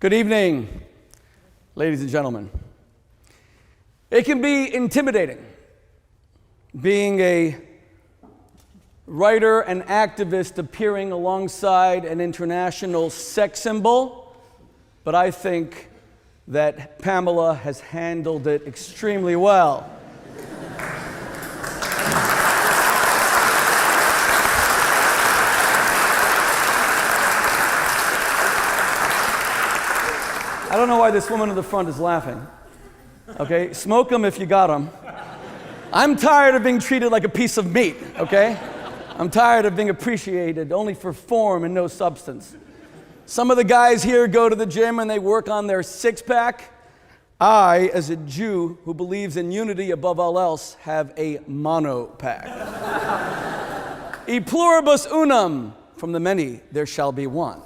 Good evening, ladies and gentlemen. It can be intimidating being a writer and activist appearing alongside an international sex symbol, but I think that Pamela has handled it extremely well. I don't know why this woman in the front is laughing. Okay, smoke them if you got them. I'm tired of being treated like a piece of meat, okay? I'm tired of being appreciated only for form and no substance. Some of the guys here go to the gym and they work on their six-pack. I, as a Jew who believes in unity above all else, have a mono-pack. E pluribus unum, from the many there shall be one.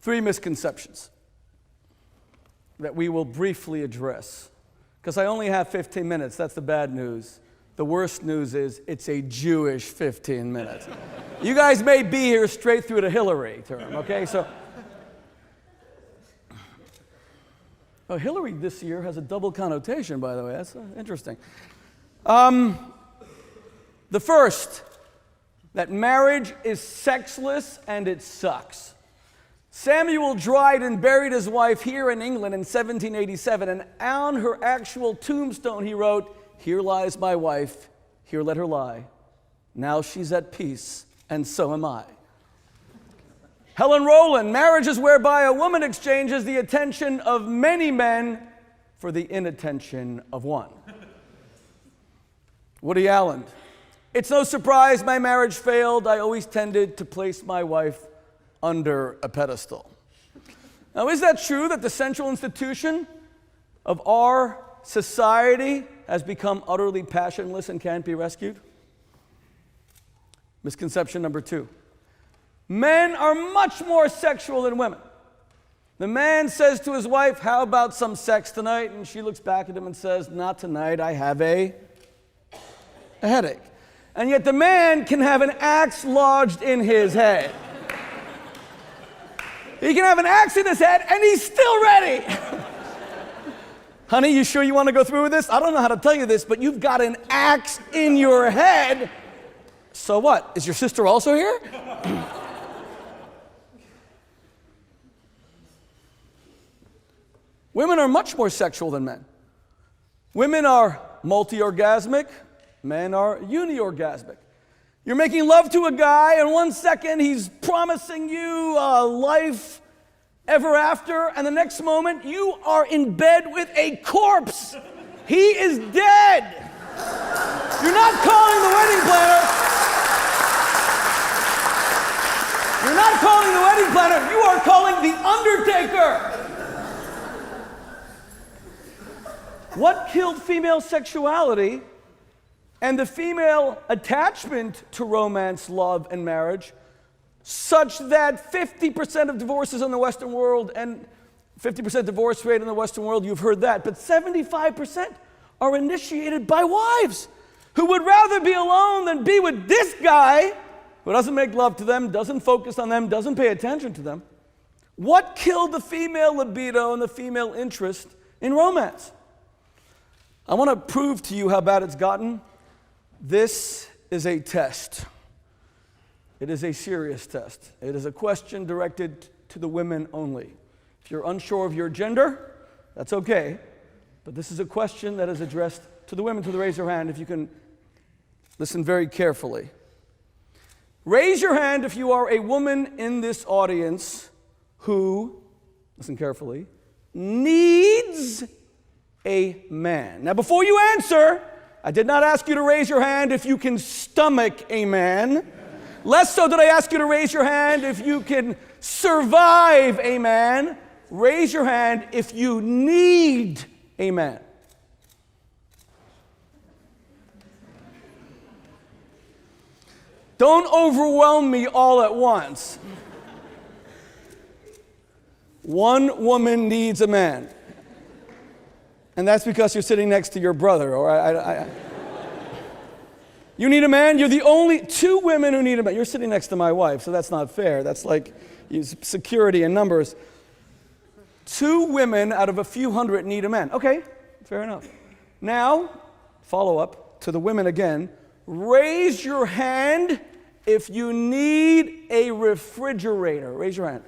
Three misconceptions that we will briefly address. Because I only have 15 minutes, that's the bad news. The worst news is it's a Jewish 15 minutes. You guys may be here straight through the Hillary term, okay? So, Hillary this year has a double connotation, by the way. That's interesting. The first, that marriage is sexless and it sucks. Samuel Dryden buried his wife here in England in 1787, and on her actual tombstone he wrote, "Here lies my wife, here let her lie. Now she's at peace, and so am I." Helen Rowland, marriage is whereby a woman exchanges the attention of many men for the inattention of one. Woody Allen, it's no surprise my marriage failed. I always tended to place my wife under a pedestal. Now, is that true that the central institution of our society has become utterly passionless and can't be rescued? Misconception number two. Men are much more sexual than women. The man says to his wife, "How about some sex tonight?" And she looks back at him and says, "Not tonight, I have a headache." And yet the man can have an axe lodged in his head. He can have an axe in his head, and he's still ready. Honey, you sure you want to go through with this? I don't know how to tell you this, but you've got an axe in your head. So what? Is your sister also here? Women are much more sexual than men. Women are multi-orgasmic. Men are uni-orgasmic. You're making love to a guy, and 1 second he's promising you a life ever after, and the next moment you are in bed with a corpse. He is dead. You're not calling the wedding planner. You're not calling the wedding planner. You are calling the undertaker. What killed female sexuality and the female attachment to romance, love, and marriage, such that 50% of divorces in the Western world and 50% divorce rate in the Western world, you've heard that, but 75% are initiated by wives who would rather be alone than be with this guy who doesn't make love to them, doesn't focus on them, doesn't pay attention to them. What killed the female libido and the female interest in romance? I want to prove to you how bad it's gotten. This is a test. It is a serious test. It is a question directed to the women only. If you're unsure of your gender, that's okay. But this is a question that is addressed to the women. To the raise your hand if you can listen very carefully. Raise your hand if you are a woman in this audience who, listen carefully, needs a man. Now, before you answer, I did not ask you to raise your hand if you can stomach a man. Less so did I ask you to raise your hand if you can survive a man. Raise your hand if you need a man. Don't overwhelm me all at once. One woman needs a man. And that's because you're sitting next to your brother, or You need a man? You're the only two women who need a man. You're sitting next to my wife, so that's not fair. That's like security and numbers. 2 women out of a few hundred need a man. Okay, fair enough. Now, follow up to the women again. Raise your hand if you need a refrigerator. Raise your hand.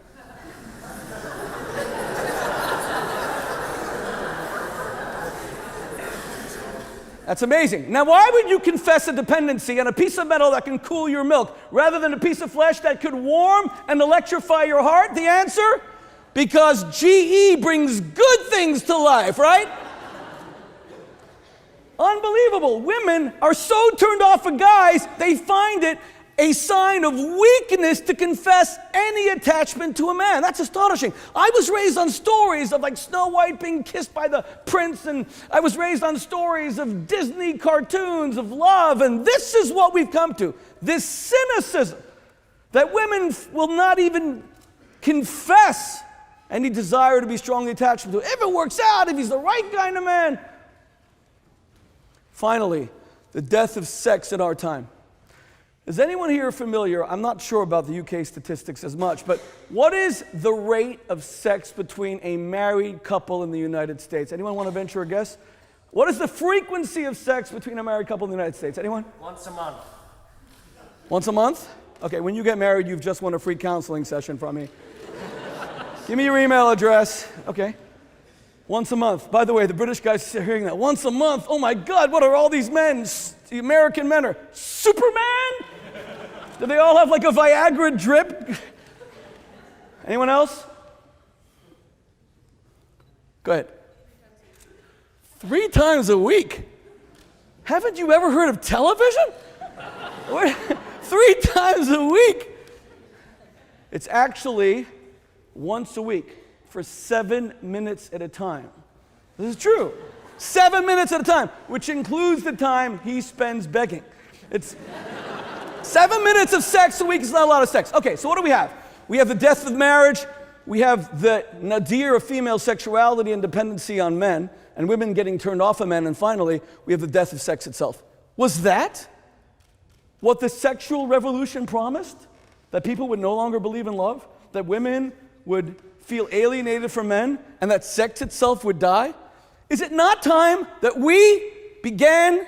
That's amazing. Now, why would you confess a dependency on a piece of metal that can cool your milk rather than a piece of flesh that could warm and electrify your heart? The answer? Because GE brings good things to life, right? Unbelievable. Women are so turned off of guys, they find it a sign of weakness to confess any attachment to a man. That's astonishing. I was raised on stories of like Snow White being kissed by the prince, and I was raised on stories of Disney cartoons of love, and this is what we've come to. This cynicism that women will not even confess any desire to be strongly attached to. If it works out, if he's the right kind of man. Finally, the death of sex in our time. Is anyone here familiar? I'm not sure about the UK statistics as much, but what is the rate of sex between a married couple in the United States? Anyone want to venture a guess? What is the frequency of sex between a married couple in the United States? Anyone? Once a month. Once a month? Okay, when you get married, you've just won a free counseling session from me. Give me your email address. Okay. Once a month. By the way, the British guys are hearing that. Once a month. Oh my God, what are all these men? The American men are Superman? Do they all have like a Viagra drip? Anyone else? Go ahead. 3 times a week? Haven't you ever heard of television? 3 times a week? It's actually once a week for 7 minutes at a time. This is true. 7 minutes at a time, which includes the time he spends begging. It's 7 minutes of sex a week is not a lot of sex. Okay, so what do we have? We have the death of marriage. We have the nadir of female sexuality and dependency on men, and women getting turned off of men. And finally, we have the death of sex itself. Was that what the sexual revolution promised? That people would no longer believe in love? That women would feel alienated from men? And that sex itself would die? Is it not time that we began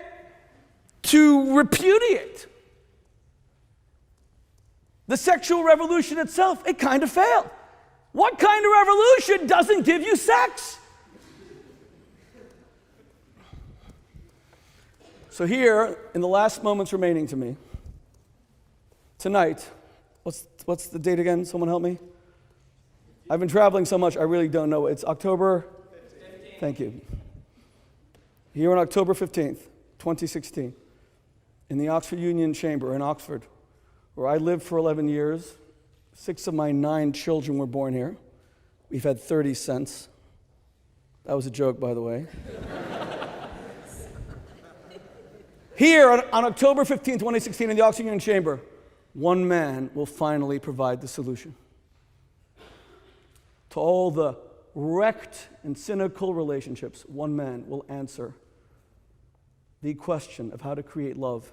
to repudiate the sexual revolution itself? It kind of failed. What kind of revolution doesn't give you sex? So here, in the last moments remaining to me, tonight, what's the date again? Someone help me? I've been traveling so much, I really don't know. It's October 15th. Thank you. Here on October 15th, 2016, in the Oxford Union Chamber in Oxford, where I lived for 11 years. 6 of my 9 children were born here. We've had 30 cents. That was a joke, by the way. Here on October 15, 2016, in the Oxford Union Chamber, one man will finally provide the solution to all the wrecked and cynical relationships. One man will answer the question of how to create love.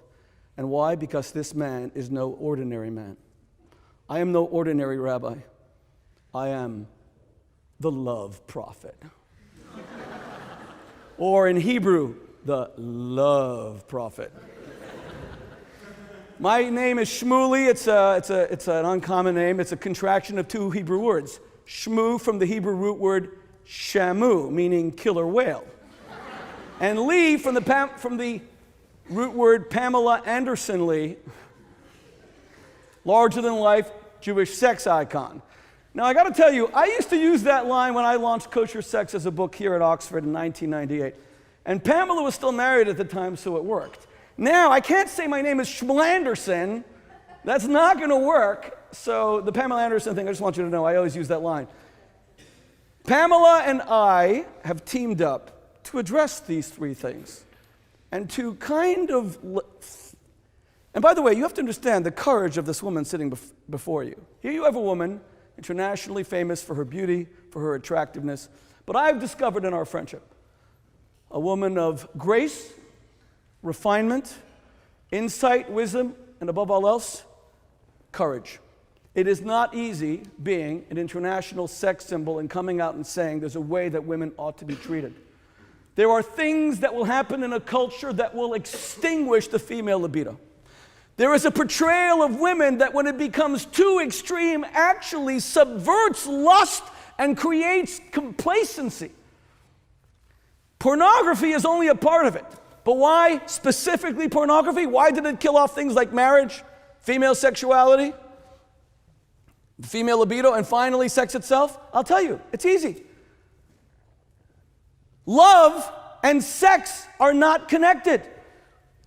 And why? Because this man is no ordinary man. I am no ordinary rabbi. I am the love prophet. Or in Hebrew, the love prophet. My name is Shmuley. It's an uncommon name. It's a contraction of 2 Hebrew words. Shmu from the Hebrew root word shamu, meaning killer whale. And Lee from the root word Pamela Anderson Lee, larger than life Jewish sex icon. Now I got to tell you, I used to use that line when I launched Kosher Sex as a book here at Oxford in 1998. And Pamela was still married at the time, so it worked. Now I can't say my name is Schmlanderson. That's not going to work. So the Pamela Anderson thing, I just want you to know, I always use that line. Pamela and I have teamed up to address these 3 things. And to kind of, and by the way, you have to understand the courage of this woman sitting before you. Here you have a woman, internationally famous for her beauty, for her attractiveness, but I've discovered in our friendship a woman of grace, refinement, insight, wisdom, and above all else, courage. It is not easy being an international sex symbol and coming out and saying there's a way that women ought to be treated. There are things that will happen in a culture that will extinguish the female libido. There is a portrayal of women that when it becomes too extreme actually subverts lust and creates complacency. Pornography is only a part of it. But why specifically pornography? Why did it kill off things like marriage, female sexuality, female libido, and finally sex itself? I'll tell you, it's easy. Love and sex are not connected.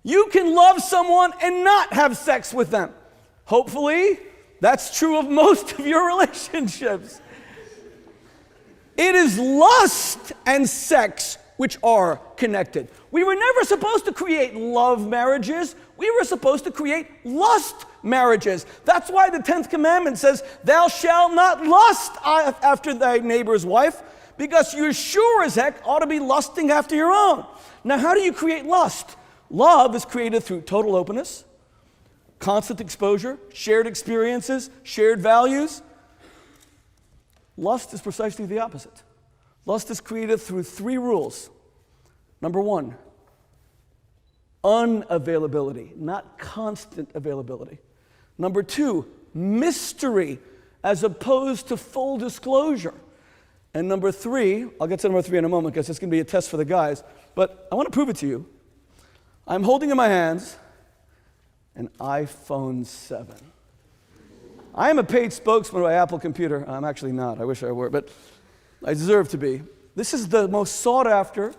You can love someone and not have sex with them. Hopefully, that's true of most of your relationships. It is lust and sex which are connected. We were never supposed to create love marriages. We were supposed to create lust marriages. That's why the 10th commandment says, "Thou shalt not lust after thy neighbor's wife," because you sure as heck ought to be lusting after your own. Now, how do you create lust? Love is created through total openness, constant exposure, shared experiences, shared values. Lust is precisely the opposite. Lust is created through 3 rules. Number 1, unavailability, not constant availability. Number 2, mystery as opposed to full disclosure. And number 3, I'll get to number 3 in a moment because it's going to be a test for the guys, but I want to prove it to you. I'm holding in my hands an iPhone 7. I am a paid spokesman by Apple Computer. I'm actually not. I wish I were, but I deserve to be. This is the most sought-after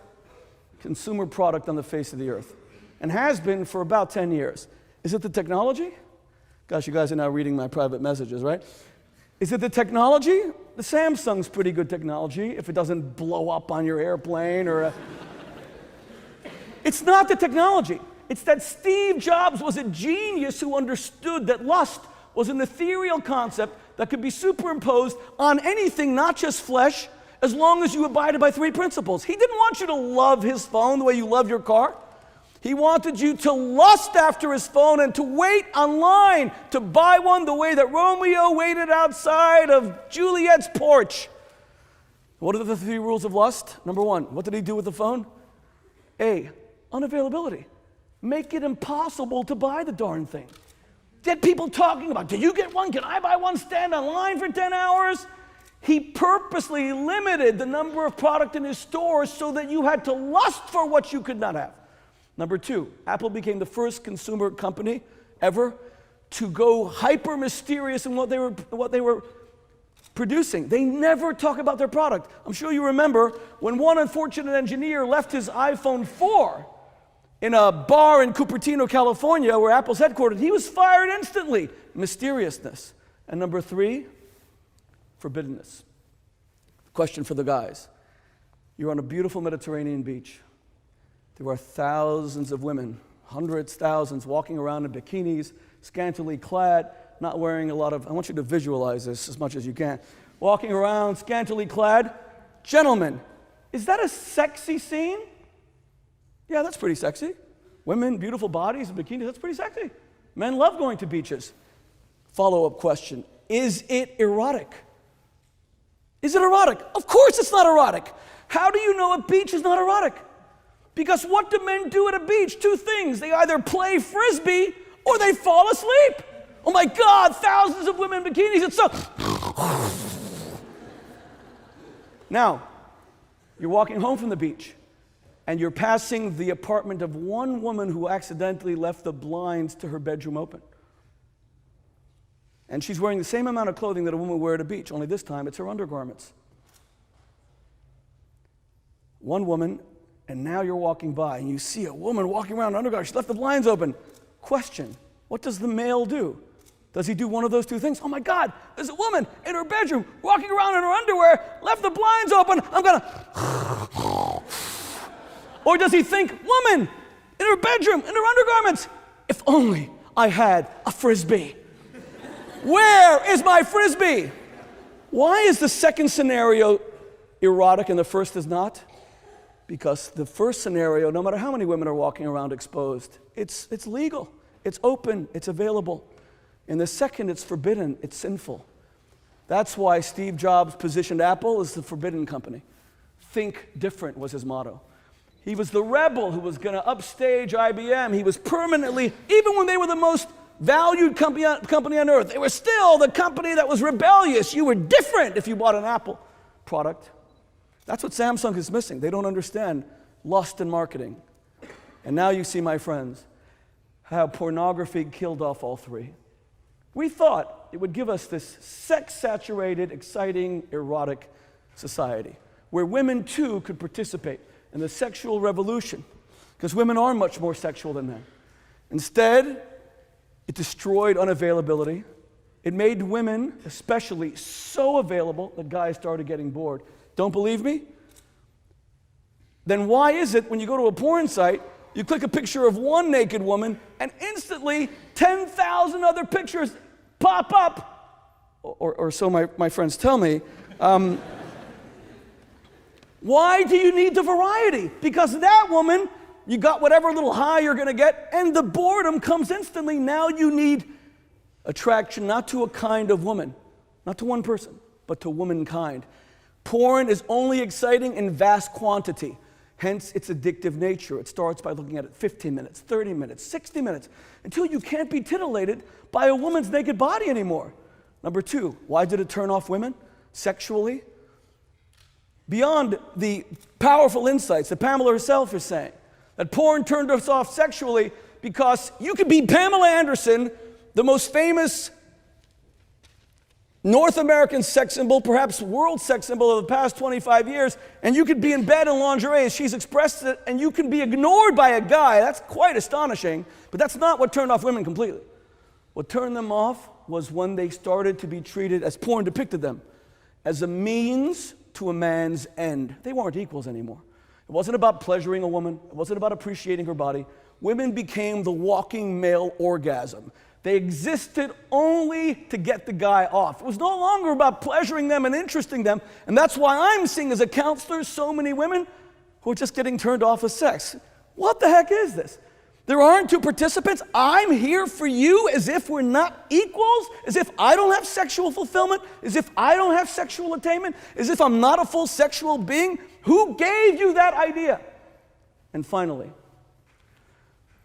consumer product on the face of the earth and has been for about 10 years. Is it the technology? Gosh, you guys are now reading my private messages, right? Is it the technology? The Samsung's pretty good technology if it doesn't blow up on your airplane or It's not the technology. It's that Steve Jobs was a genius who understood that lust was an ethereal concept that could be superimposed on anything, not just flesh, as long as you abided by 3 principles. He didn't want you to love his phone the way you love your car. He wanted you to lust after his phone and to wait online to buy one the way that Romeo waited outside of Juliet's porch. What are the 3 rules of lust? Number 1, what did he do with the phone? A, unavailability. Make it impossible to buy the darn thing. Get people talking about, do you get one? Can I buy one? Stand online for 10 hours? He purposely limited the number of product in his stores so that you had to lust for what you could not have. Number 2, Apple became the first consumer company ever to go hyper mysterious in what they were producing. They never talk about their product. I'm sure you remember when one unfortunate engineer left his iPhone 4 in a bar in Cupertino, California, where Apple's headquartered. He was fired instantly. Mysteriousness. And number 3, forbiddenness. Question for the guys. You're on a beautiful Mediterranean beach. There are thousands of women, hundreds, thousands, walking around in bikinis, scantily clad, not wearing a lot of, I want you to visualize this as much as you can. Walking around, scantily clad. Gentlemen, is that a sexy scene? Yeah, that's pretty sexy. Women, beautiful bodies, and bikinis, that's pretty sexy. Men love going to beaches. Follow-up question, is it erotic? Is it erotic? Of course it's not erotic. How do you know a beach is not erotic? Because what do men do at a beach? 2 things. They either play Frisbee or they fall asleep. Oh my God, thousands of women in bikinis, it's so... Now, you're walking home from the beach and you're passing the apartment of one woman who accidentally left the blinds to her bedroom open. And she's wearing the same amount of clothing that a woman would wear at a beach, only this time it's her undergarments. One woman, and now you're walking by and you see a woman walking around in undergarments. She left the blinds open. Question, what does the male do? Does he do one of those 2 things? Oh my God, there's a woman in her bedroom walking around in her underwear, left the blinds open, I'm gonna... Or does he think, woman in her bedroom, in her undergarments, if only I had a Frisbee. Where is my Frisbee? Why is the second scenario erotic and the first is not? because the first scenario, no matter how many women are walking around exposed, it's legal, it's open, it's available. In the second, it's forbidden, it's sinful. That's why Steve Jobs positioned Apple as the forbidden company. Think different was his motto. He was the rebel who was going to upstage IBM. He was permanently, even when they were the most valued company on earth, they were still the company that was rebellious. You were different if you bought an Apple product. That's what Samsung is missing. They don't understand lust and marketing. And now you see, my friends, how pornography killed off all three. We thought it would give us this sex-saturated, exciting, erotic society where women too could participate in the sexual revolution, because women are much more sexual than men. Instead, it destroyed unavailability. It made women, especially, so available that guys started getting bored. Don't believe me? Then why is it when you go to a porn site, you click a picture of one naked woman and instantly 10,000 other pictures pop up? Or so my friends tell me. Why do you need the variety? Because that woman, you got whatever little high you're going to get, and the boredom comes instantly. Now you need attraction not to a kind of woman, not to one person, but to womankind. Porn is only exciting in vast quantity, hence its addictive nature. It starts by looking at it 15 minutes, 30 minutes, 60 minutes, until you can't be titillated by a woman's naked body anymore. Number two, why did it turn off women sexually? Beyond the powerful insights that Pamela herself is saying, that porn turned us off sexually because you could be Pamela Anderson, the most famous North American sex symbol, perhaps world sex symbol of the past 25 years, and you could be in bed in lingerie as she's expressed it, and you can be ignored by a guy. That's quite astonishing, but that's not what turned off women completely. What turned them off was when they started to be treated, as porn depicted them, as a means to a man's end. They weren't equals anymore. It wasn't about pleasuring a woman. It wasn't about appreciating her body. Women became the walking male orgasm. They existed only to get the guy off. It was no longer about pleasuring them and interesting them, and that's why I'm seeing as a counselor so many women who are just getting turned off of sex. What the heck is this? There aren't two participants. I'm here for you as if we're not equals, as if I don't have sexual fulfillment, as if I don't have sexual attainment, as if I'm not a full sexual being. Who gave you that idea? And finally,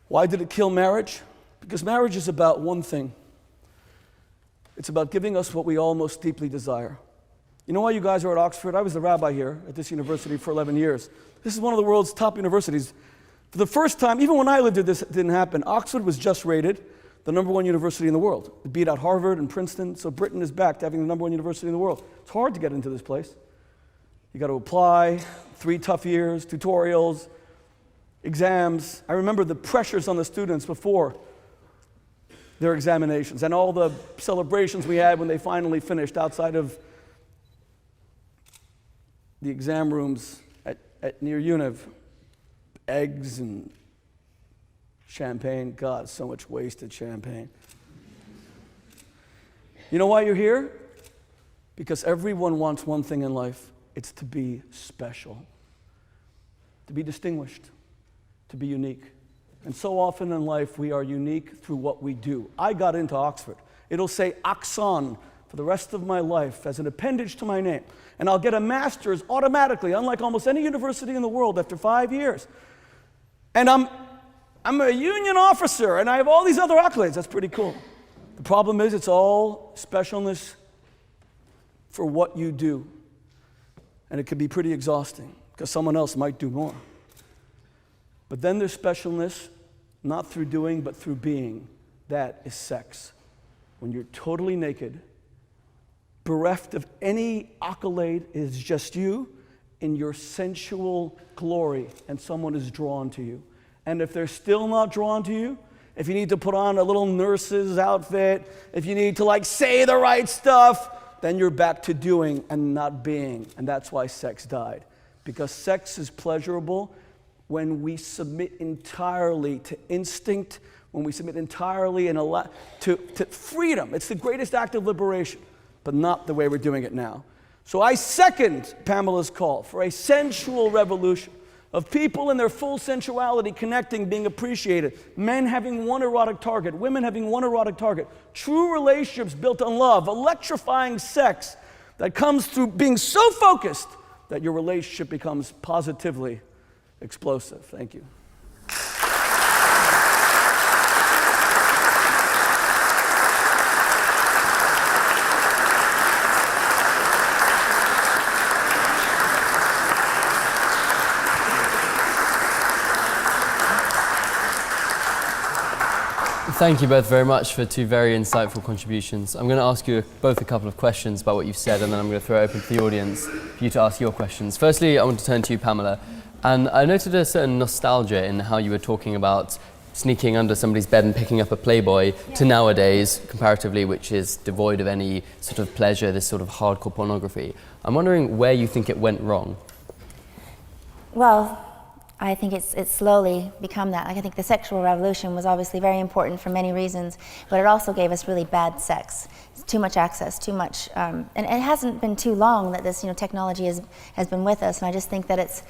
why did it kill marriage? Because marriage is about one thing. It's about giving us what we all most deeply desire. You know why you guys are at Oxford? I was the rabbi here at this university for 11 years. This is one of the world's top universities. For the first time, even when I lived here, this didn't happen. Oxford was just rated the #1 university in the world. It beat out Harvard and Princeton, so Britain is back to having the #1 university in the world. It's hard to get into this place. You got to apply, 3 tough years, tutorials, exams. I remember the pressures on the students before their examinations and all the celebrations we had when they finally finished outside of the exam rooms near UNIV. Eggs and champagne. God, so much wasted champagne. You know why you're here? Because everyone wants one thing in life. It's to be special, to be distinguished, to be unique. And so often in life, we are unique through what we do. I got into Oxford. It'll say Oxon for the rest of my life as an appendage to my name. And I'll get a master's automatically, unlike almost any university in the world, after 5 years. And I'm a union officer, and I have all these other accolades. That's pretty cool. The problem is it's all specialness for what you do. And it can be pretty exhausting, because someone else might do more. But then there's specialness, not through doing, but through being. That is sex. When you're totally naked, bereft of any accolade, it is just you in your sensual glory, and someone is drawn to you. And if they're still not drawn to you, if you need to put on a little nurse's outfit, if you need to say the right stuff, then you're back to doing and not being. And that's why sex died. Because sex is pleasurable when we submit entirely to instinct, when we submit entirely to freedom. It's the greatest act of liberation, but not the way we're doing it now. So I second Pamela's call for a sensual revolution, of people in their full sensuality connecting, being appreciated, men having one erotic target, women having one erotic target, true relationships built on love, electrifying sex that comes through being so focused that your relationship becomes positively explosive. Thank you. Thank you both very much for two very insightful contributions. I'm going to ask you both a couple of questions about what you've said, and then I'm going to throw it open to the audience for you to ask your questions. Firstly, I want to turn to you, Pamela. And I noted a certain nostalgia in how you were talking about sneaking under somebody's bed and picking up a Playboy to nowadays, comparatively, which is devoid of any sort of pleasure, this sort of hardcore pornography. I'm wondering where you think it went wrong. Well, I think it's slowly become that. Like, I think the sexual revolution was obviously very important for many reasons, but it also gave us really bad sex. It's too much access, too much, and it hasn't been too long that this technology has been with us, and I just think that it's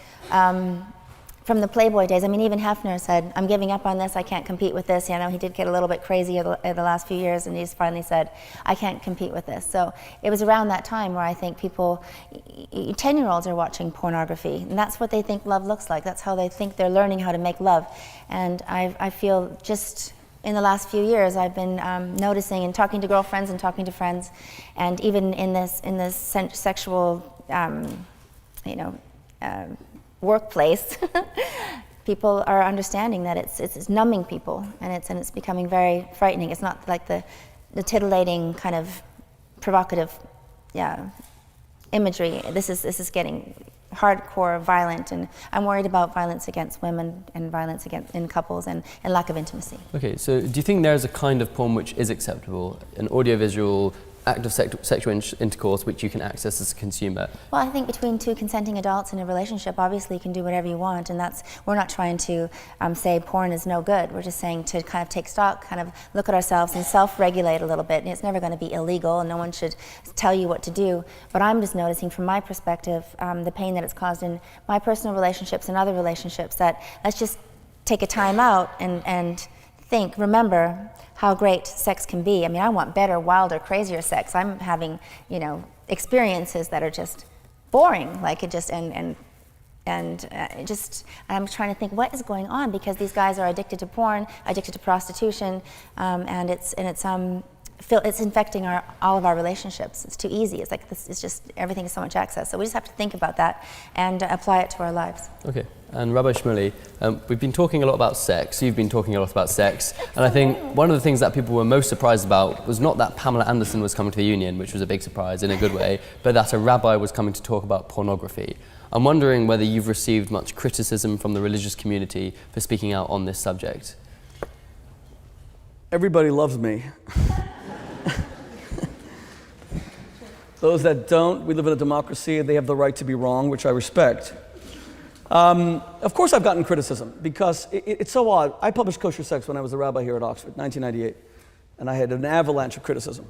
from the Playboy days. I mean, even Hefner said, "I'm giving up on this. I can't compete with this." You know, he did get a little bit crazy the last few years, and he just finally said, "I can't compete with this." So it was around that time where I think people, 10-year-olds are watching pornography, and that's what they think love looks like. That's how they think they're learning how to make love. And I feel just in the last few years, I've been noticing and talking to girlfriends and talking to friends, and even in this sexual, workplace, people are understanding that it's numbing people, and it's becoming very frightening. It's not like the titillating kind of provocative, imagery. This is getting hardcore violent, and I'm worried about violence against women and violence in couples and lack of intimacy. Okay, so do you think there's a kind of porn which is acceptable, an audiovisual act of sexual intercourse which you can access as a consumer? Well, I think between two consenting adults in a relationship, obviously you can do whatever you want, and we're not trying to say porn is no good. We're just saying to kind of take stock, kind of look at ourselves and self-regulate a little bit. And it's never going to be illegal, and no one should tell you what to do. But I'm just noticing from my perspective the pain that it's caused in my personal relationships and other relationships, that let's just take a time out and remember how great sex can be. I mean, I want better, wilder, crazier sex. I'm having, experiences that are just boring, like it just, and I'm trying to think what is going on, because these guys are addicted to porn, addicted to prostitution, and it's infecting all of our relationships. It's too easy. It's like this. It's just everything is so much access. So we just have to think about that and apply it to our lives. Okay. And Rabbi Shmuley, we've been talking a lot about sex. You've been talking a lot about sex, and I think one of the things that people were most surprised about was not that Pamela Anderson was coming to the Union, which was a big surprise in a good way, but that a rabbi was coming to talk about pornography. I'm wondering whether you've received much criticism from the religious community for speaking out on this subject. Everybody loves me. Those that don't, we live in a democracy, they have the right to be wrong, which I respect. Of course I've gotten criticism, because it's so odd. I published Kosher Sex when I was a rabbi here at Oxford, 1998, and I had an avalanche of criticism.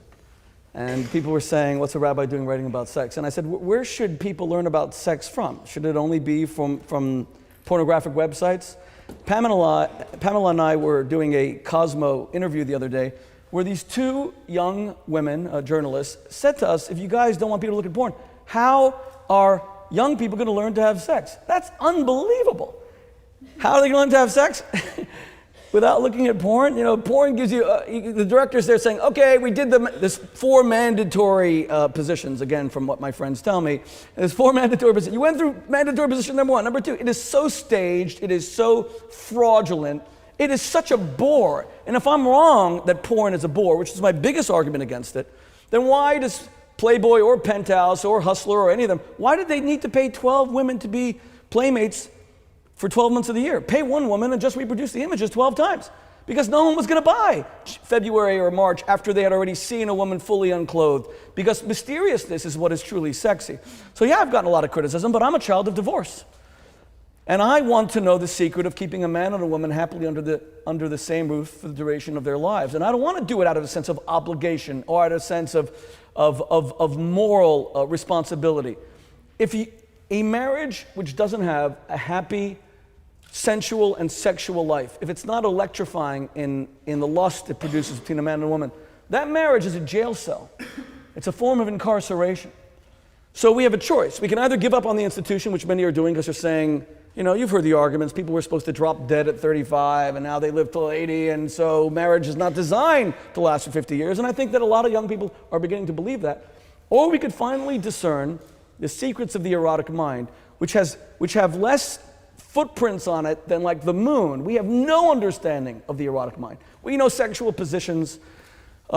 And people were saying, what's a rabbi doing writing about sex? And I said, where should people learn about sex from? Should it only be from pornographic websites? Pamela and I were doing a Cosmo interview the other day, where these two young women, journalists, said to us, if you guys don't want people to look at porn, how are young people going to learn to have sex? That's unbelievable. How are they going to learn to have sex? Without looking at porn? Porn gives you, the director's there saying, okay, we did this 4 mandatory positions, again, from what my friends tell me. There's 4 mandatory positions. You went through mandatory position number 1. Number 2, it is so staged, it is so fraudulent, it is such a bore. And if I'm wrong that porn is a bore, which is my biggest argument against it, then why does Playboy or Penthouse or Hustler or any of them, why did they need to pay 12 women to be playmates for 12 months of the year? Pay one woman and just reproduce the images 12 times. Because no one was going to buy February or March after they had already seen a woman fully unclothed. Because mysteriousness is what is truly sexy. So yeah, I've gotten a lot of criticism, but I'm a child of divorce. And I want to know the secret of keeping a man and a woman happily under the same roof for the duration of their lives. And I don't want to do it out of a sense of obligation or out of a sense of moral responsibility. a marriage which doesn't have a happy, sensual, and sexual life, if it's not electrifying in the lust it produces between a man and a woman, that marriage is a jail cell. It's a form of incarceration. So we have a choice. We can either give up on the institution, which many are doing because they're saying, you know, you've heard the arguments, people were supposed to drop dead at 35 and now they live till 80, and so marriage is not designed to last for 50 years. And I think that a lot of young people are beginning to believe that. Or we could finally discern the secrets of the erotic mind, which have less footprints on it than like the moon. We have no understanding of the erotic mind. We know sexual positions,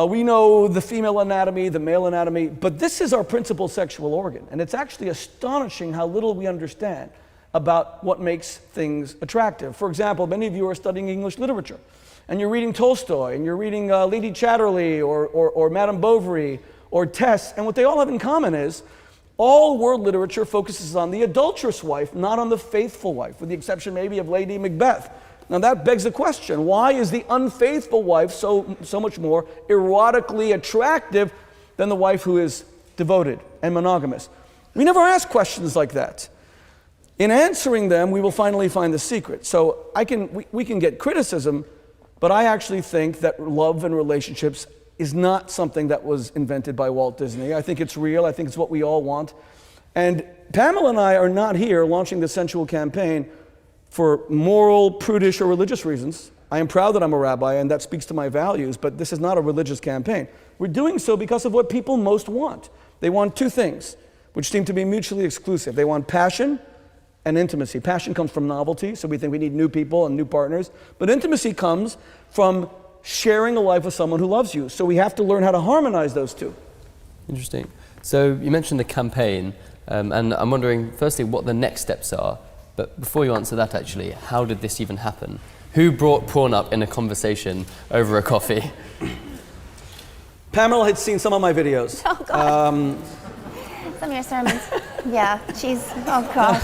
we know the female anatomy, the male anatomy, but this is our principal sexual organ. And it's actually astonishing how little we understand about what makes things attractive. For example, many of you are studying English literature, and you're reading Tolstoy, and you're reading Lady Chatterley, or Madame Bovary, or Tess, and what they all have in common is all world literature focuses on the adulterous wife, not on the faithful wife, with the exception maybe of Lady Macbeth. Now that begs the question, why is the unfaithful wife so much more erotically attractive than the wife who is devoted and monogamous? We never ask questions like that. In answering them, we will finally find the secret. So we can get criticism, but I actually think that love and relationships is not something that was invented by Walt Disney. I think it's real. I think it's what we all want. And Pamela and I are not here launching the sensual campaign for moral, prudish, or religious reasons. I am proud that I'm a rabbi, and that speaks to my values, but this is not a religious campaign. We're doing so because of what people most want. They want two things, which seem to be mutually exclusive. They want passion and intimacy. Passion comes from novelty, so we think we need new people and new partners. But intimacy comes from sharing a life with someone who loves you. So we have to learn how to harmonize those two. Interesting. So you mentioned the campaign, and I'm wondering, firstly, what the next steps are. But before you answer that, actually, how did this even happen? Who brought porn up in a conversation over a coffee? Pamela had seen some of my videos. Oh, God. Some of your sermons. Yeah, she's, oh, gosh.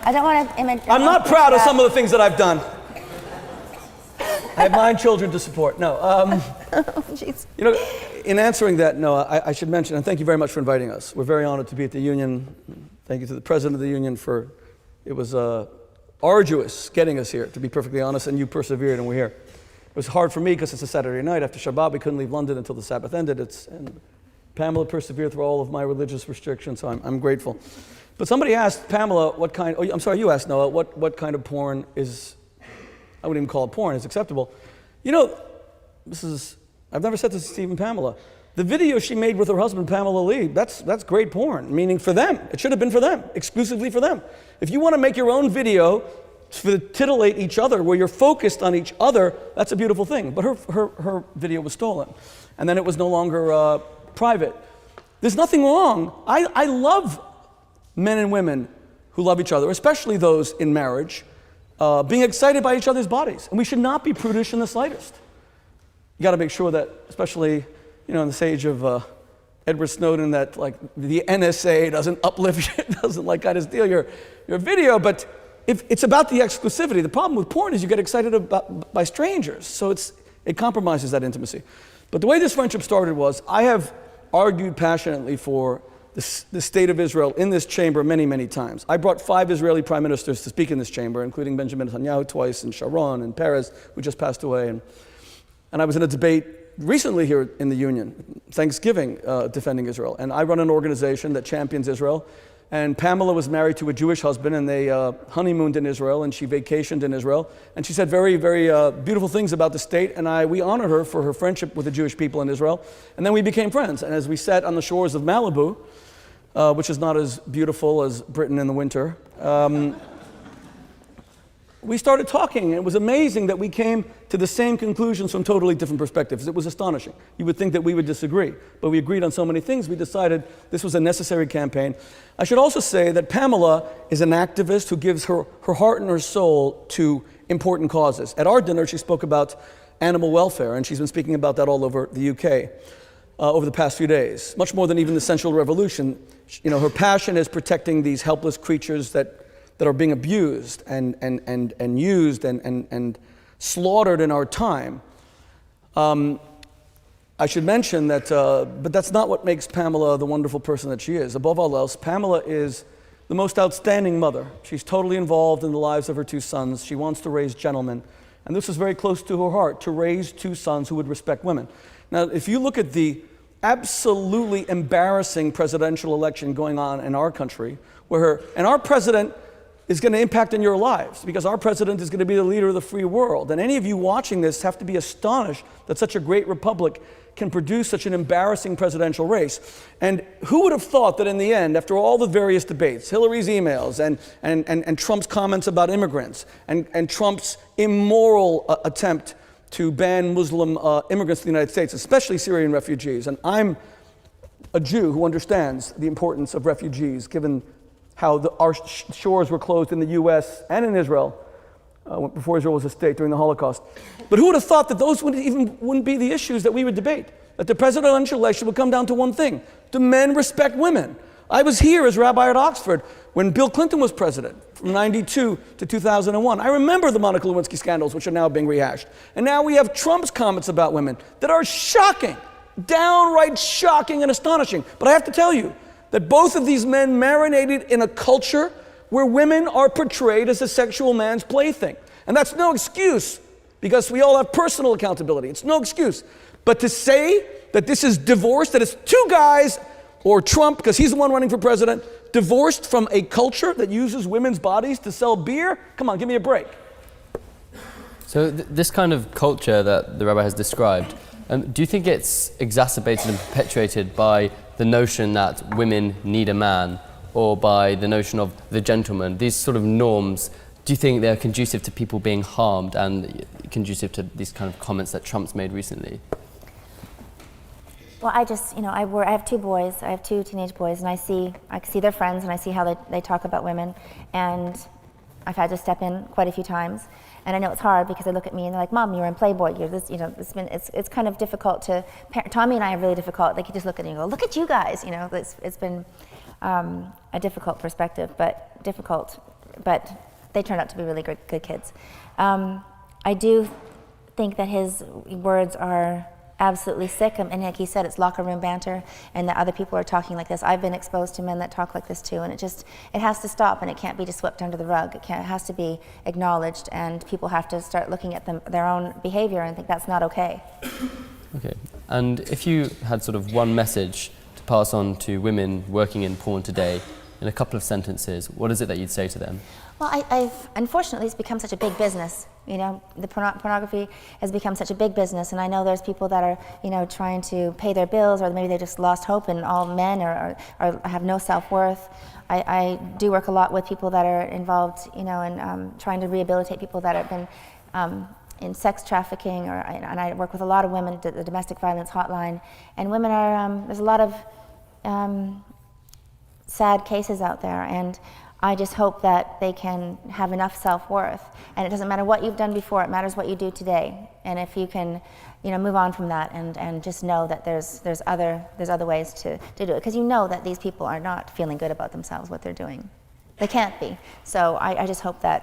I don't want to image. I'm not proud of some of the things that I've done. I have 9 children to support. No. Jeez. You know, in answering that, Noah, I should mention, and thank you very much for inviting us. We're very honored to be at the Union. Thank you to the President of the Union for, it was arduous getting us here, to be perfectly honest, and you persevered and we're here. It was hard for me because it's a Saturday night. After Shabbat, we couldn't leave London until the Sabbath ended. And Pamela persevered through all of my religious restrictions, so I'm grateful. But somebody asked Pamela what kind, I'm sorry, you asked Noah, what kind of porn is, I wouldn't even call it porn, is acceptable. You know, I've never said this to Steve and Pamela. The video she made with her husband, Pamela Lee, that's great porn, meaning for them. It should have been for them, exclusively for them. If you want to make your own video to titillate each other, where you're focused on each other, that's a beautiful thing. But her video was stolen. And then it was no longer private. There's nothing wrong. I love men and women who love each other, especially those in marriage, being excited by each other's bodies. And we should not be prudish in the slightest. You got to make sure that, especially, you know, in this age of Edward Snowden, that like the NSA doesn't uplift you, doesn't like kind of steal your video. But if it's about the exclusivity, the problem with porn is you get excited by strangers. So it compromises that intimacy. But the way this friendship started was, I have argued passionately for the state of Israel in this chamber many, many times. I brought 5 Israeli prime ministers to speak in this chamber, including Benjamin Netanyahu twice, and Sharon, and Peres, who just passed away. And I was in a debate recently here in the Union, Thanksgiving, defending Israel. And I run an organization that champions Israel. And Pamela was married to a Jewish husband, and they honeymooned in Israel, and she vacationed in Israel. And she said very, very beautiful things about the state, and we honor her for her friendship with the Jewish people in Israel. And then we became friends. And as we sat on the shores of Malibu, which is not as beautiful as Britain in the winter, we started talking, and it was amazing that we came to the same conclusions from totally different perspectives. It was astonishing. You would think that we would disagree, but we agreed on so many things, we decided this was a necessary campaign. I should also say that Pamela is an activist who gives her heart and her soul to important causes. At our dinner, she spoke about animal welfare, and she's been speaking about that all over the UK over the past few days, much more than even the sensual revolution. You know, her passion is protecting these helpless creatures that are being abused and used and slaughtered in our time. I should mention that, but that's not what makes Pamela the wonderful person that she is. Above all else, Pamela is the most outstanding mother. She's totally involved in the lives of her 2 sons. She wants to raise gentlemen. And this is very close to her heart, to raise 2 sons who would respect women. Now, if you look at the absolutely embarrassing presidential election going on in our country, and our president is going to impact on your lives, because our president is going to be the leader of the free world. And any of you watching this have to be astonished that such a great republic can produce such an embarrassing presidential race. And who would have thought that in the end, after all the various debates, Hillary's emails and Trump's comments about immigrants and Trump's immoral attempt to ban Muslim immigrants to the United States, especially Syrian refugees. And I'm a Jew who understands the importance of refugees, given how our shores were closed in the US and in Israel before Israel was a state during the Holocaust. But who would have thought that those wouldn't be the issues that we would debate? That the presidential election would come down to one thing: do men respect women? I was here as rabbi at Oxford when Bill Clinton was president, from 92 to 2001. I remember the Monica Lewinsky scandals, which are now being rehashed. And now we have Trump's comments about women that are shocking, downright shocking and astonishing. But I have to tell you that both of these men marinated in a culture where women are portrayed as a sexual man's plaything. And that's no excuse, because we all have personal accountability. It's no excuse. But to say that this is divorced, that it's 2 guys, or Trump, because he's the one running for president, divorced from a culture that uses women's bodies to sell beer? Come on, give me a break. So this kind of culture that the rabbi has described, do you think it's exacerbated and perpetuated by the notion that women need a man, or by the notion of the gentleman? These sort of norms, do you think they're conducive to people being harmed and conducive to these kind of comments that Trump's made recently? Well, I just, I have 2 boys. I have 2 teenage boys, and I can see their friends, and I see how they talk about women. And I've had to step in quite a few times. And I know it's hard because they look at me and they're like, "Mom, you're in Playboy. You're this." It's kind of difficult to. Tommy and I are really difficult. They can just look at you and go, "Look at you guys." It's been a difficult perspective, but they turned out to be really good kids. I do think that his words are absolutely sick, and like he said, it's locker room banter, and that other people are talking like this. I've been exposed to men that talk like this too, and it has to stop, and it can't be just swept under the rug. It has to be acknowledged, and people have to start looking at their own behavior and think that's not okay. Okay, and if you had sort of one message to pass on to women working in porn today, in a couple of sentences, what is it that you'd say to them? Well, unfortunately, it's become such a big business. The pornography has become such a big business, and I know there's people that are, trying to pay their bills, or maybe they just lost hope, and all men are have no self-worth. I do work a lot with people that are involved, in trying to rehabilitate people that have been in sex trafficking, and I work with a lot of women at the domestic violence hotline, and women are there's a lot of sad cases out there, and I just hope that they can have enough self-worth. And it doesn't matter what you've done before, it matters what you do today. And if you can, move on from that and just know that there's other ways to do it. Because you know that these people are not feeling good about themselves, what they're doing. They can't be. So I just hope that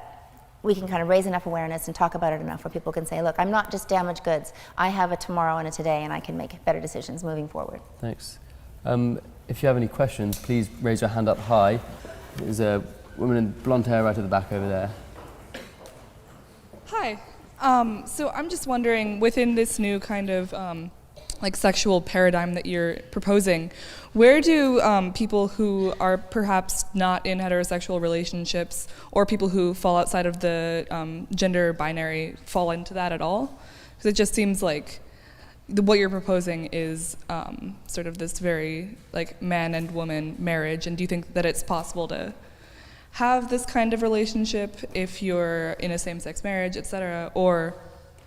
we can kind of raise enough awareness and talk about it enough where people can say, look, I'm not just damaged goods. I have a tomorrow and a today, and I can make better decisions moving forward. Thanks. If you have any questions, please raise your hand up high. There's a woman in blonde hair right at the back over there. Hi. So I'm just wondering, within this new kind of sexual paradigm that you're proposing, where do people who are perhaps not in heterosexual relationships, or people who fall outside of the gender binary, fall into that at all? Because it just seems like what you're proposing is sort of this very man and woman marriage, and do you think that it's possible to have this kind of relationship if you're in a same-sex marriage, etc., or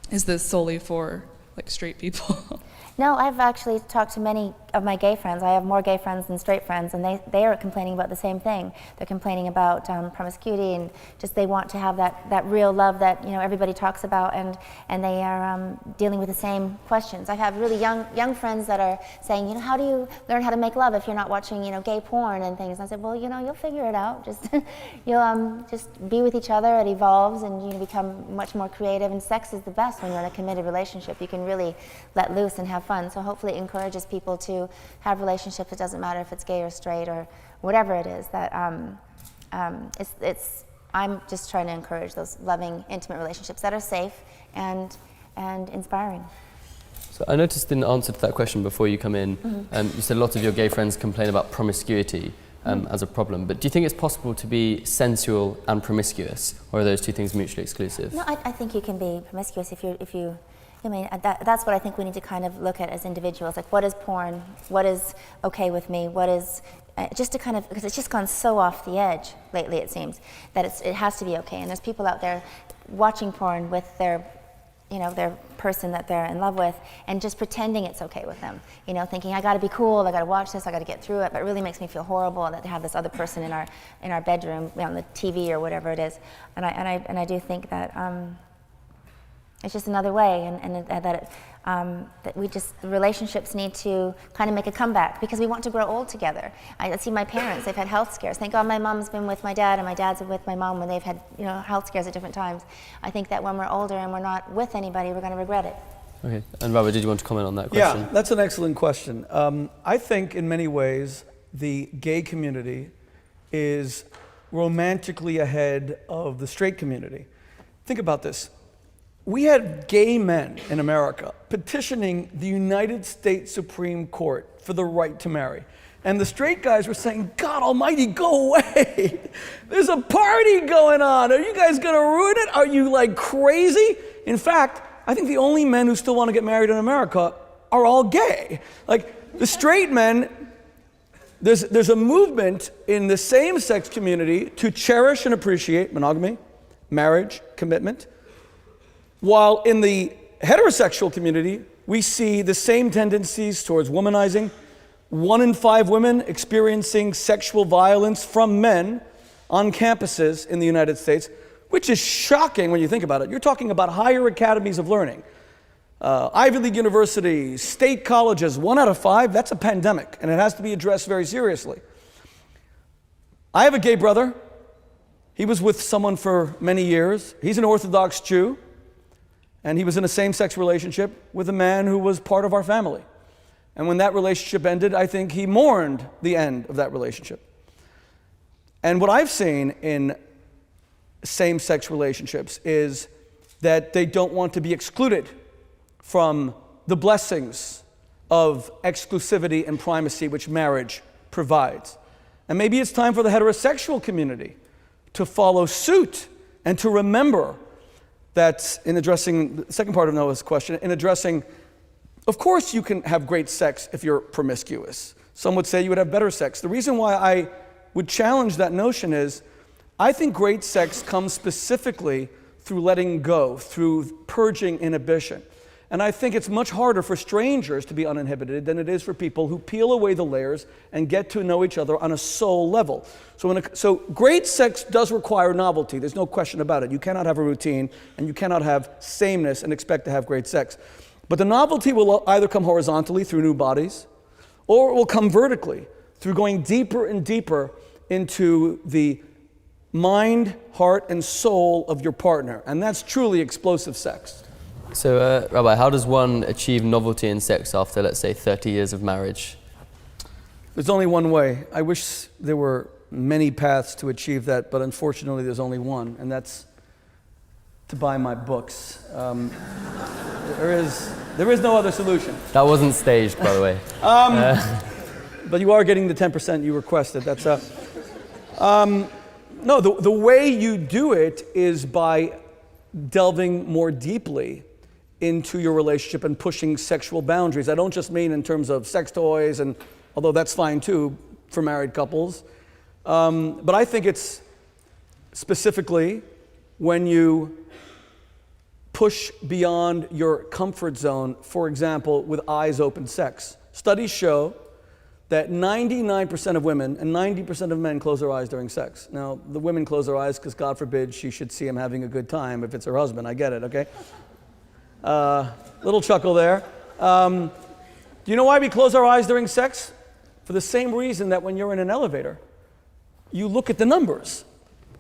is this solely for straight people? No, I've actually talked to many of my gay friends. I have more gay friends than straight friends, and they are complaining about the same thing. They're complaining about promiscuity, and just they want to have that real love that everybody talks about, and they are dealing with the same questions. I have really young friends that are saying, how do you learn how to make love if you're not watching gay porn and things? And I said, well, you'll figure it out. Just you'll just be with each other. It evolves, and you become much more creative. And sex is the best when you're in a committed relationship. You can really let loose and have fun. So hopefully it encourages people to have relationships. It doesn't matter if it's gay or straight or whatever it is, that I'm just trying to encourage those loving, intimate relationships that are safe and inspiring. So I noticed in answer to that question before you come in, you said a lot of your gay friends complain about promiscuity as a problem. But do you think it's possible to be sensual and promiscuous, or are those two things mutually exclusive? No, I think you can be promiscuous if you. I mean, that's what I think we need to kind of look at as individuals. Like, what is porn? What is okay with me? What is just to kind of, because it's just gone so off the edge lately. It seems that it has to be okay. And there's people out there watching porn with their person that they're in love with, and just pretending it's okay with them, thinking I got to be cool, I got to watch this, I got to get through it, but it really makes me feel horrible that they have this other person in our bedroom, on the TV or whatever it is, and I do think that it's just another way, and that relationships need to kind of make a comeback, because we want to grow old together. I see my parents; they've had health scares. Thank God my mom's been with my dad, and my dad's with my mom when they've had health scares at different times. I think that when we're older and we're not with anybody, we're going to regret it. Okay. And Robert, did you want to comment on that question? Yeah, that's an excellent question. I think in many ways the gay community is romantically ahead of the straight community. Think about this. We had gay men in America petitioning the United States Supreme Court for the right to marry. And the straight guys were saying, God almighty, go away. There's a party going on. Are you guys going to ruin it? Are you like crazy? In fact, I think the only men who still want to get married in America are all gay. Like the straight men, there's a movement in the same-sex community to cherish and appreciate monogamy, marriage, commitment. While in the heterosexual community, we see the same tendencies towards womanizing. 1 in 5 women experiencing sexual violence from men on campuses in the United States, which is shocking when you think about it. You're talking about higher academies of learning, Ivy League universities, state colleges. 1 out of 5, that's a pandemic, and it has to be addressed very seriously. I have a gay brother. He was with someone for many years. He's an Orthodox Jew. And he was in a same-sex relationship with a man who was part of our family. And when that relationship ended, I think he mourned the end of that relationship. And what I've seen in same-sex relationships is that they don't want to be excluded from the blessings of exclusivity and primacy which marriage provides. And maybe it's time for the heterosexual community to follow suit and to remember that in addressing the second part of Noah's question, of course you can have great sex if you're promiscuous. Some would say you would have better sex. The reason why I would challenge that notion is, I think great sex comes specifically through letting go, through purging inhibition. And I think it's much harder for strangers to be uninhibited than it is for people who peel away the layers and get to know each other on a soul level. So great sex does require novelty. There's no question about it. You cannot have a routine, and you cannot have sameness and expect to have great sex. But the novelty will either come horizontally through new bodies, or it will come vertically through going deeper and deeper into the mind, heart, and soul of your partner. And that's truly explosive sex. So, Rabbi, how does one achieve novelty in sex after, let's say, 30 years of marriage? There's only one way. I wish there were many paths to achieve that, but unfortunately there's only one, and that's to buy my books. There is no other solution. That wasn't staged, by the way. But you are getting the 10% you requested. That's no, the way you do it is by delving more deeply into your relationship and pushing sexual boundaries. I don't just mean in terms of sex toys, and although that's fine too for married couples, but I think it's specifically when you push beyond your comfort zone, for example, with eyes open sex. Studies show that 99% of women and 90% of men close their eyes during sex. Now, the women close their eyes because, God forbid, she should see him having a good time if it's her husband. I get it, okay? Little chuckle there. Do you know why we close our eyes during sex? For the same reason that when you're in an elevator, you look at the numbers.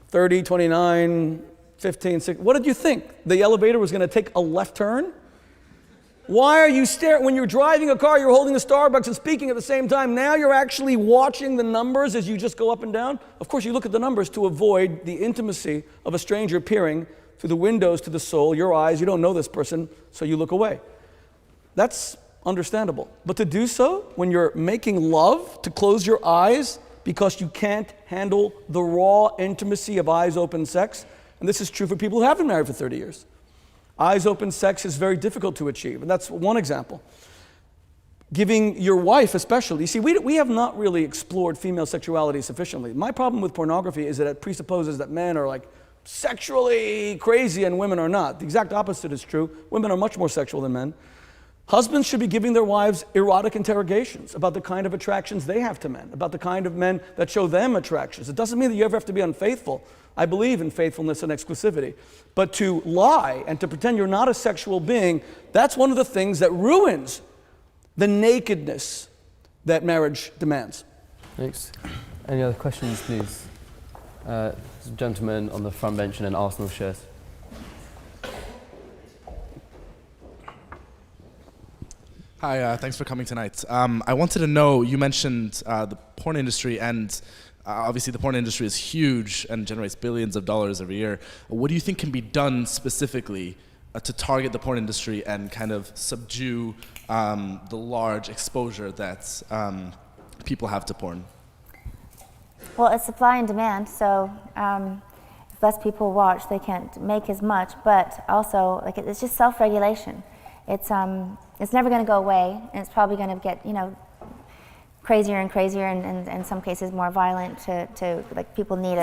30, 29, 15, 6. What did you think? The elevator was going to take a left turn? Why are you staring? When you're driving a car, you're holding a Starbucks and speaking at the same time. Now you're actually watching the numbers as you just go up and down. Of course, you look at the numbers to avoid the intimacy of a stranger peering through the windows to the soul, your eyes. You don't know this person, so you look away. That's understandable. But to do so when you're making love, to close your eyes because you can't handle the raw intimacy of eyes open sex, and this is true for people who have been married for 30 years. Eyes open sex is very difficult to achieve, and that's one example. Giving your wife especially, you see, we have not really explored female sexuality sufficiently. My problem with pornography is that it presupposes that men are like sexually crazy and women are not. The exact opposite is true. Women are much more sexual than men. Husbands should be giving their wives erotic interrogations about the kind of attractions they have to men, about the kind of men that show them attractions. It doesn't mean that you ever have to be unfaithful. I believe in faithfulness and exclusivity. But to lie and to pretend you're not a sexual being, that's one of the things that ruins the nakedness that marriage demands. Thanks. Any other questions, please? Gentleman on the front bench in an Arsenal shirt. Hi, thanks for coming tonight. I wanted to know, you mentioned the porn industry, and obviously the porn industry is huge and generates billions of dollars every year. What do you think can be done specifically to target the porn industry and kind of subdue the large exposure that people have to porn? Well, it's supply and demand, so if less people watch, they can't make as much, but also like it's just self-regulation. It's never going to go away, and it's probably going to get, crazier and crazier, and in some cases more violent. To like people need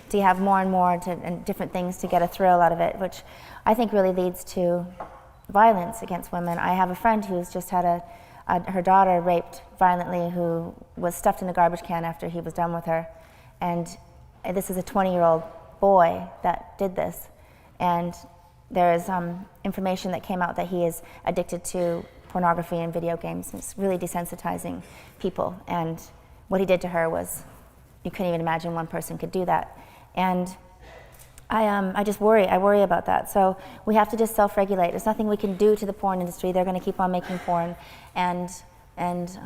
to have more and more and different things to get a thrill out of it, which I think really leads to violence against women. I have a friend who's just had her daughter raped violently, who was stuffed in a garbage can after he was done with her, and this is a 20-year-old boy that did this, and there is information that came out that he is addicted to pornography and video games. It's really desensitizing people, and what he did to her was, you couldn't even imagine one person could do that. And I just worry. I worry about that. So we have to just self-regulate. There's nothing we can do to the porn industry. They're going to keep on making porn, and there's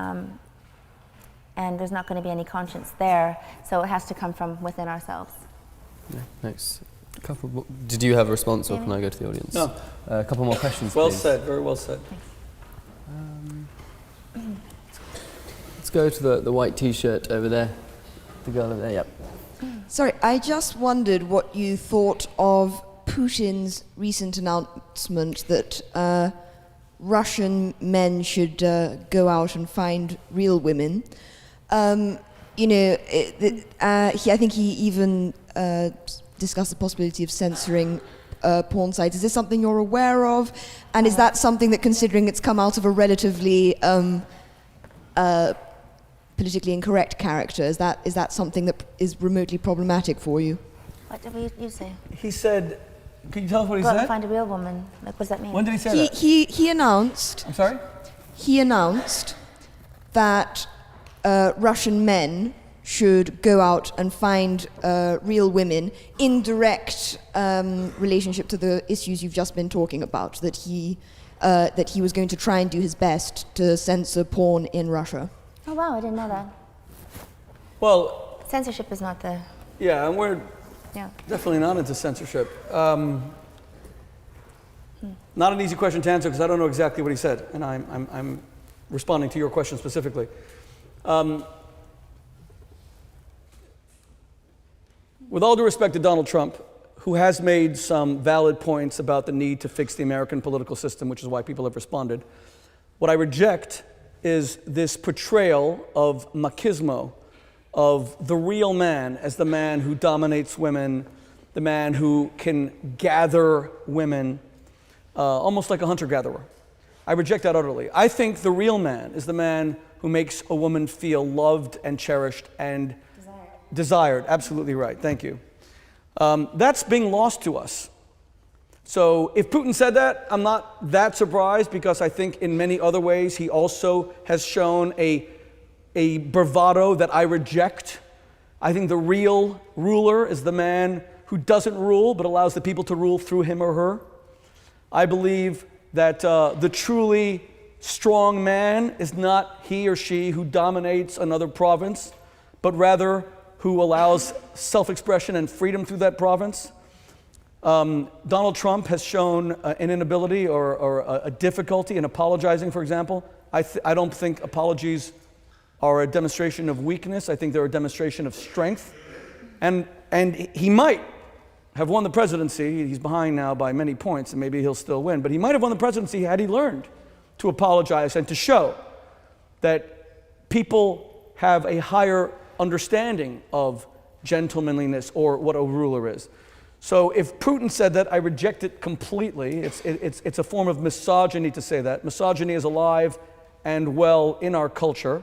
not going to be any conscience there. So it has to come from within ourselves. Yeah, thanks. Did you have a response, or can I go to the audience? No. A couple more questions, Well please. said, very well said. Let's go to the white T-shirt over there. The girl over there, yep. Sorry, I just wondered what you thought of Putin's recent announcement that Russian men should go out and find real women. I think he even discussed the possibility of censoring porn sites. Is this something you're aware of? And is that something that, considering it's come out of a relatively politically incorrect character, is that something that is remotely problematic for you? What did you say? He said, can you tell us what he Go out and said? find a real woman. Like, what does that mean? When did he say that? He announced. I'm sorry? He announced that Russian men should go out and find real women in direct relationship to the issues you've just been talking about, that he was going to try and do his best to censor porn in Russia. Oh wow, I didn't know that. Well, Censorship is not the. yeah, and we're Yeah. definitely not into censorship. Not an easy question to answer because I don't know exactly what he said, and I'm responding to your question specifically. With all due respect to Donald Trump, who has made some valid points about the need to fix the American political system, which is why people have responded, what I reject is this portrayal of machismo, of the real man as the man who dominates women, the man who can gather women, almost like a hunter-gatherer. I reject that utterly. I think the real man is the man who makes a woman feel loved and cherished and desired. Absolutely right. Thank you. That's being lost to us. So if Putin said that, I'm not that surprised, because I think in many other ways he also has shown a bravado that I reject. I think the real ruler is the man who doesn't rule but allows the people to rule through him or her. I believe that the truly strong man is not he or she who dominates another province, but rather who allows self-expression and freedom through that province. Donald Trump has shown an inability or a difficulty in apologizing, for example. I don't think apologies are a demonstration of weakness. I think they're a demonstration of strength. And he might have won the presidency. He's behind now by many points, and maybe he'll still win. But he might have won the presidency had he learned to apologize and to show that people have a higher understanding of gentlemanliness or what a ruler is. So if Putin said that, I reject it completely. It's a form of misogyny to say that. Misogyny is alive and well in our culture.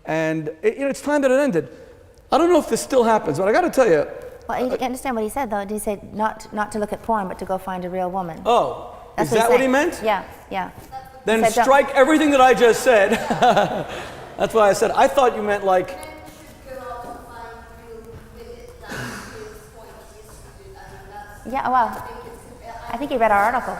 And it's time that it ended. I don't know if this still happens, but I got to tell you. Well, you understand what he said, though. Did he say not to look at porn, but to go find a real woman? Oh, That's is that what he saying. meant? Yeah, yeah. Then said don't- strike everything that I just said. That's what I said. I thought you meant like, Yeah, well, I think he read our article.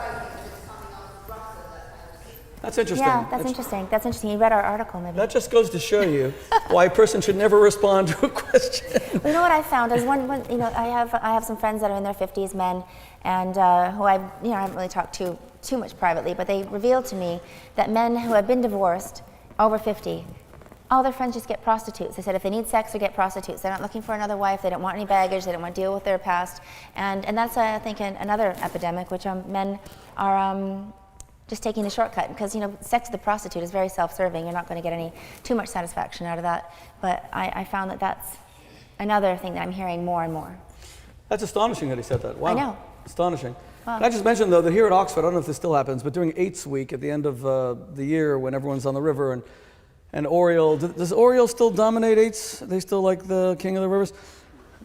that's interesting. Yeah, that's interesting. That's interesting. He read our article, maybe. That just goes to show you why a person should never respond to a question. You know what I found is one I have some friends that are in their 50s, men, and who I haven't really talked to too much privately, but they revealed to me that men who have been divorced over 50, all their friends just get prostitutes. They said if they need sex, they get prostitutes. They're not looking for another wife. They don't want any baggage. They don't want to deal with their past, and that's I think another epidemic, which men are. Just taking the shortcut, because sex with a prostitute is very self-serving. You're not going to get too much satisfaction out of that. But I found that that's another thing that I'm hearing more and more. That's astonishing that he said that. Wow. I know. Astonishing. Wow. Can I just mention, though, that here at Oxford, I don't know if this still happens, but during AIDS week at the end of the year when everyone's on the river and Oriole, does Oriole still dominate AIDS? Are they still like the king of the rivers?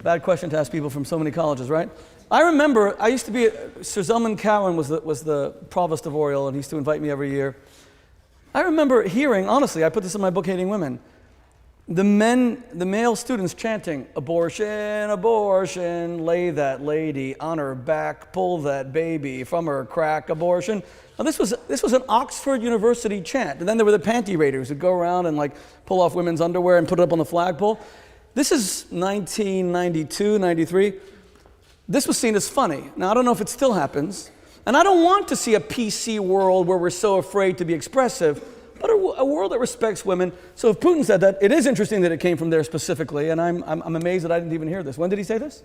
Bad question to ask people from so many colleges, right? I remember, I used to be, Sir Zelman Cowan was the provost of Oriole, and he used to invite me every year. I remember hearing, honestly, I put this in my book, Hating Women, the male students chanting, abortion, abortion, lay that lady on her back, pull that baby from her crack, abortion. Now this was an Oxford University chant, and then there were the panty raiders who'd go around and like pull off women's underwear and put it up on the flagpole. This is 1992, 93. This was seen as funny. Now, I don't know if it still happens. And I don't want to see a PC world where we're so afraid to be expressive, but a world that respects women. So if Putin said that, it is interesting that it came from there specifically, and I'm amazed that I didn't even hear this. When did he say this?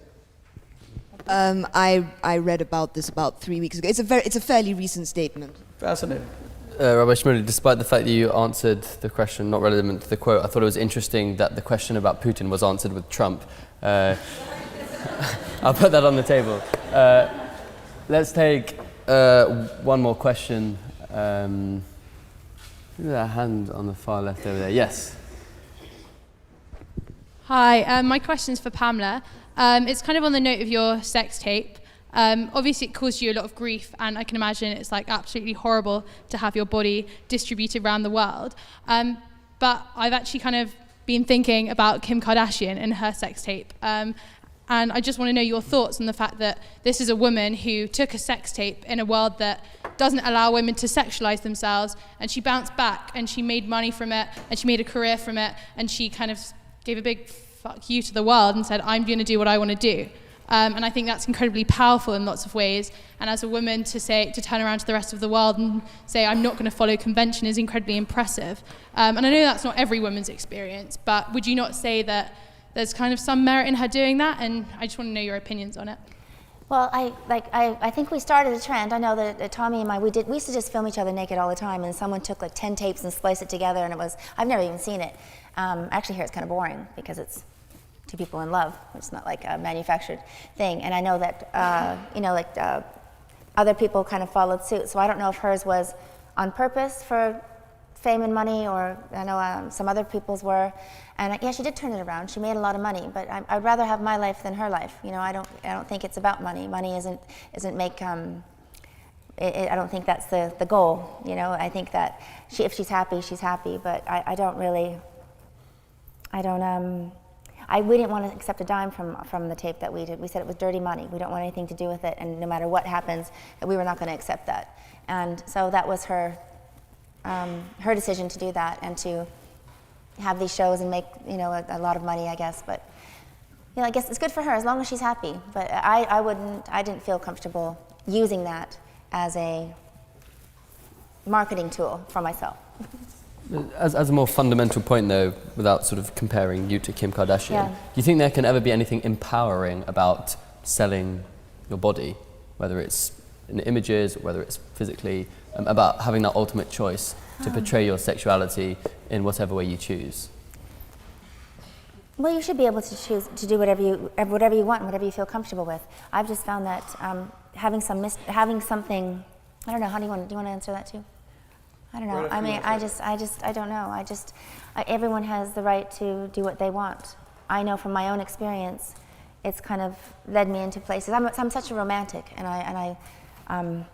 I read about this about 3 weeks ago. It's a fairly recent statement. Fascinating. Rabbi Shmuley, despite the fact that you answered the question not relevant to the quote, I thought it was interesting that the question about Putin was answered with Trump. I'll put that on the table. Let's take one more question. That hand on the far left over there. Yes. Hi, my question's for Pamela. It's kind of on the note of your sex tape. Obviously it caused you a lot of grief, and I can imagine it's like absolutely horrible to have your body distributed around the world. But I've actually kind of been thinking about Kim Kardashian and her sex tape. And I just want to know your thoughts on the fact that this is a woman who took a sex tape in a world that doesn't allow women to sexualize themselves, and she bounced back and she made money from it and she made a career from it, and she kind of gave a big fuck you to the world and said, I'm going to do what I want to do. And I think that's incredibly powerful in lots of ways. And as a woman to turn around to the rest of the world and say, I'm not going to follow convention is incredibly impressive. And I know that's not every woman's experience, but would you not say that there's kind of some merit in her doing that? And I just want to know your opinions on it. Well, I think we started a trend. I know that Tommy and we used to just film each other naked all the time, and someone took like 10 tapes and spliced it together, and I've never even seen it. I actually hear it's kind of boring because it's two people in love. It's not like a manufactured thing. And I know that, other people kind of followed suit. So I don't know if hers was on purpose for fame and money, or I know some other people's were. And yeah, she did turn it around. She made a lot of money, but I'd rather have my life than her life. I don't think it's about money. Money isn't make. I don't think that's the goal. I think that if she's happy, she's happy. But I don't. we didn't want to accept a dime from the tape that we did. We said it was dirty money. We don't want anything to do with it, and no matter what happens, that we were not going to accept that. And so that was her decision to do that and to have these shows and make a lot of money, I guess. But I guess it's good for her as long as she's happy. But I didn't feel comfortable using that as a marketing tool for myself. As a more fundamental point, though, without sort of comparing you to Kim Kardashian, do you think there can ever be anything empowering about selling your body, whether it's in images, or whether it's physically, about having that ultimate choice to portray your sexuality in whatever way you choose? Well, you should be able to choose to do whatever you want, whatever you feel comfortable with. I've just found that having something, I don't know. Do you want to answer that too? I don't know. I mean, I don't know. Everyone has the right to do what they want. I know from my own experience, it's kind of led me into places. I'm such a romantic, and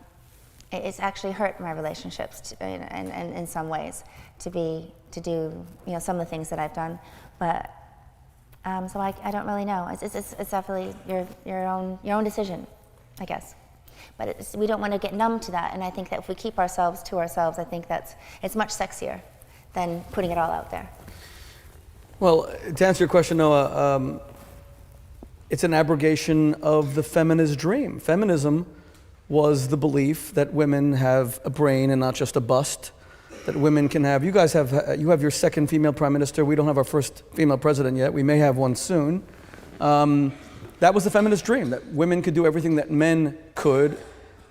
it's actually hurt my relationships in some ways to do some of the things that I've done. But so I don't really know. It's definitely your own decision, I guess. But we don't want to get numb to that, and I think that if we keep ourselves to ourselves, I think it's much sexier than putting it all out there. Well, to answer your question, Noah, it's an abrogation of the feminist dream. Feminism was the belief that women have a brain and not just a bust, that women can have. You guys have your second female prime minister. We don't have our first female president yet. We may have one soon. That was the feminist dream, that women could do everything that men could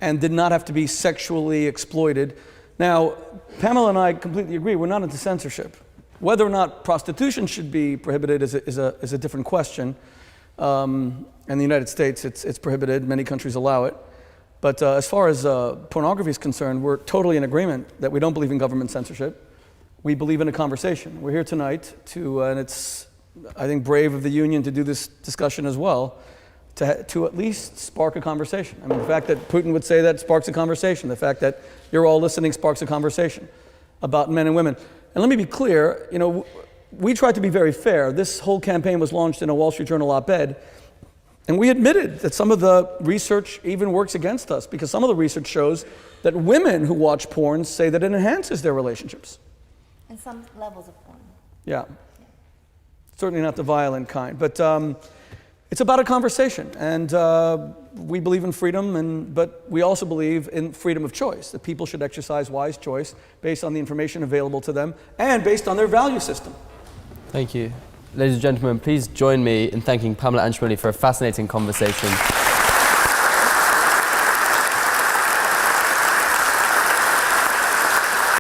and did not have to be sexually exploited. Now, Pamela and I completely agree. We're not into censorship. Whether or not prostitution should be prohibited is a different question. In the United States, it's prohibited. Many countries allow it. But as far as pornography is concerned, we're totally in agreement that we don't believe in government censorship. We believe in a conversation. We're here tonight and it's, I think, brave of the union to do this discussion as well, to at least spark a conversation. I mean, the fact that Putin would say that sparks a conversation. The fact that you're all listening sparks a conversation about men and women. And let me be clear, we tried to be very fair. This whole campaign was launched in a Wall Street Journal op-ed, and we admitted that some of the research even works against us, because some of the research shows that women who watch porn say that it enhances their relationships. And some levels of porn. Yeah. Certainly not the violent kind, but it's about a conversation, and we believe in freedom, but we also believe in freedom of choice, that people should exercise wise choice based on the information available to them and based on their value system. Thank you. Ladies and gentlemen, please join me in thanking Pamela Anchimoli for a fascinating conversation.